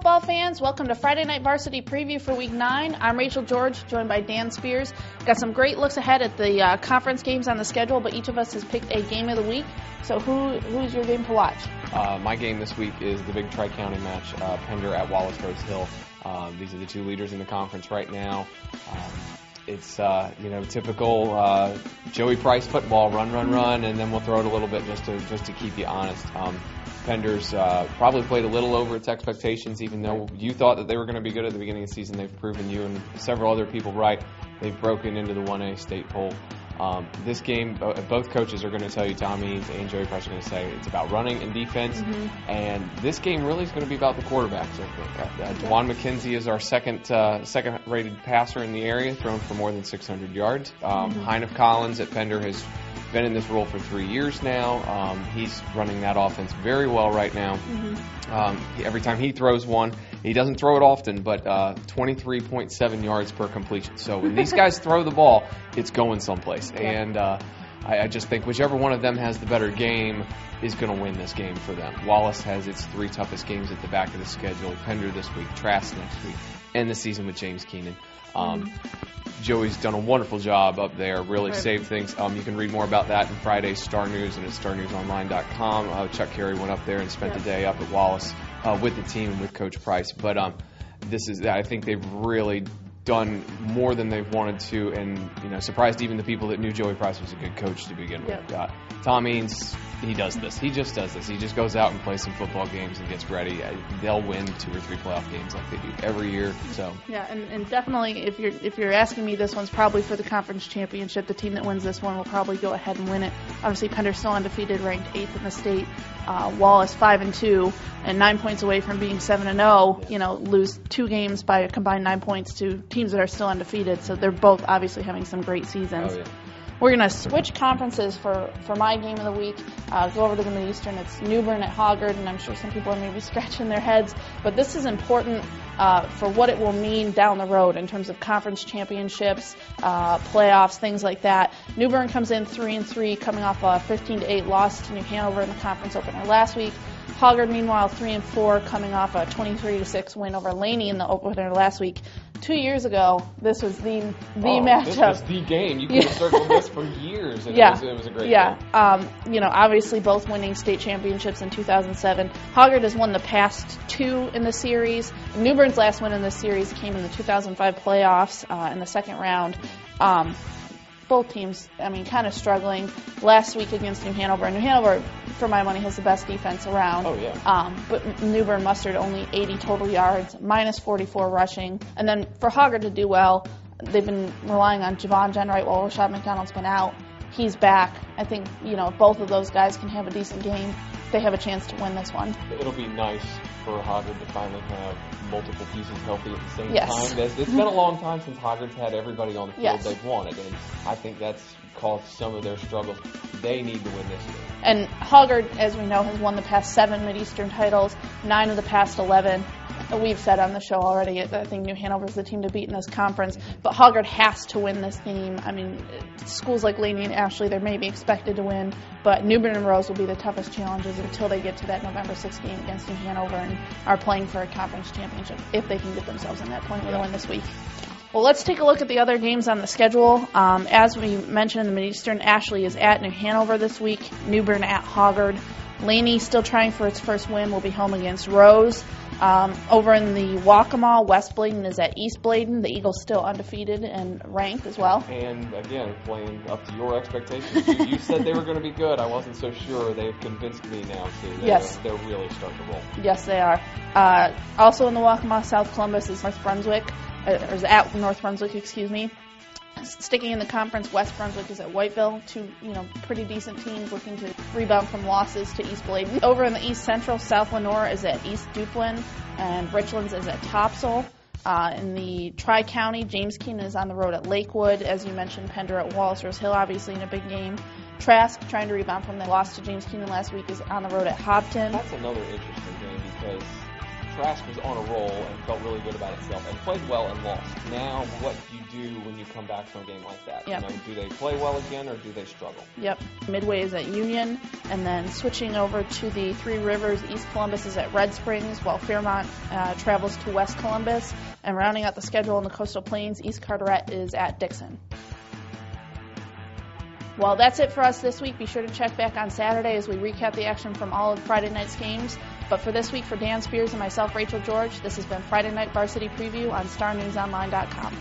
football fans. Welcome to Friday Night Varsity Preview for Week 9. I'm Rachel George, joined by Dan Spears. Got some great looks ahead at the conference games on the schedule, but each of us has picked a game of the week. So who's your game to watch? My game this week is the big Tri-County match, Pender at Wallace Rose Hill. These are the two leaders in the conference right now. It's typical Joey Price football, run, and then we'll throw it a little bit just to keep you honest. Pender's probably played a little over its expectations, even though you thought that they were going to be good at the beginning of the season. They've proven you and several other people right. They've broken into the 1A state poll. This game, both coaches are going to tell you, Tommy and Joey Price are going to say it's about running and defense, and this game really is going to be about the quarterbacks, I think. Juwan McKenzie is our second-rated passer in the area, thrown for more than 600 yards. Heinef Collins at Pender has been in this role for 3 years now. He's running that offense very well right now. Every time he throws one, he doesn't throw it often, but 23.7 yards per completion. So when these guys throw the ball, it's going someplace. And I just think whichever one of them has the better game is going to win this game for them. Wallace has its three toughest games at the back of the schedule. Pender this week, Trask next week, end the season with James Keenan. Joey's done a wonderful job up there, really saved things. You can read more about that in Friday's Star News and at starnewsonline.com. Chuck Carey went up there and spent the day up at Wallace with the team and with Coach Price. But I think they've really done more than they've wanted to, and surprised even the people that knew Joey Price was a good coach to begin with. Tom Means, he does this. He just does this. He just goes out and plays some football games and gets ready. They'll win 2 or 3 playoff games like they do every year. So and definitely, if you're asking me, this one's probably for the conference championship. The team that wins this one will probably go ahead and win it. Obviously, Pender's still undefeated, ranked 8th in the state. Wallace 5-2, and 9 points away from being 7-0. Lose 2 games by a combined 9 points to teams that are still undefeated. So they're both obviously having some great seasons. We're going to switch conferences for my game of the week. Go over to the Mid-Eastern. It's New Bern at Hoggard, and I'm sure some people are maybe scratching their heads. But this is important for what it will mean down the road in terms of conference championships, playoffs, things like that. New Bern comes in 3-3, coming off a 15-8 loss to New Hanover in the conference opener last week. Hoggard, meanwhile, 3-4, coming off a 23-6 win over Laney in the opener last week. 2 years ago, this was the matchup. This was the game. You could have circled this for years, and it was a great game. Obviously both winning state championships in 2007. Hoggard has won the past 2 in the series. New Bern's last win in this series came in the 2005 playoffs in the second round. Both teams, kind of struggling. Last week against New Hanover. New Hanover, for my money, has the best defense around. But New Bern mustered only 80 total yards, minus 44 rushing. And then for Hoggard to do well, they've been relying on Javon Jenwright while Rashad McDonald's been out. He's back. I think, if both of those guys can have a decent game, they have a chance to win this one. It'll be nice for Hoggard to finally have multiple pieces healthy at the same time. It's been a long time since Hoggard's had everybody on the field they've wanted, and I think that's caused some of their struggles. They need to win this game. And Hoggard, as we know, has won the past 7 Mid-Eastern titles, 9 of the past 11. We've said on the show already, I think New Hanover's the team to beat in this conference, but Hoggard has to win this game. Schools like Laney and Ashley, they may be expected to win, but New Bern and Rose will be the toughest challenges until they get to that November 6th game against New Hanover and are playing for a conference championship, if they can get themselves in that point with a win this week. Well, let's take a look at the other games on the schedule. As we mentioned in the Mid-Eastern, Ashley is at New Hanover this week, New Bern at Hoggard. Laney, still trying for its first win, will be home against Rose. Over in the Waccamaw, West Bladen is at East Bladen. The Eagles still undefeated and ranked as well. And again, playing up to your expectations. You said they were going to be good. I wasn't so sure. They've convinced me now, too. They're really starting to roll. Yes, they are. Also in the Waccamaw, South Columbus is North Brunswick, or is at North Brunswick, excuse me. Sticking in the conference, West Brunswick is at Whiteville. 2, pretty decent teams looking to rebound from losses to East Bladen. Over in the East Central, South Lenore is at East Duplin, and Richlands is at Topsail. In the Tri-County, James Keenan is on the road at Lakewood. As you mentioned, Pender at Wallace Rose Hill, obviously in a big game. Trask, trying to rebound from the loss to James Keenan last week, is on the road at Hopton. That's another interesting game because Trask was on a roll and felt really good about itself and played well and lost. Now what you do when you come back from a game like that? Yep. You know, do they play well again, or do they struggle? Yep. Midway is at Union, and then switching over to the Three Rivers, East Columbus is at Red Springs, while Fairmont travels to West Columbus. And rounding out the schedule in the Coastal Plains, East Carteret is at Dixon. Well, that's it for us this week. Be sure to check back on Saturday as we recap the action from all of Friday night's games. But for this week, for Dan Spears and myself, Rachel George, this has been Friday Night Varsity Preview on StarNewsOnline.com.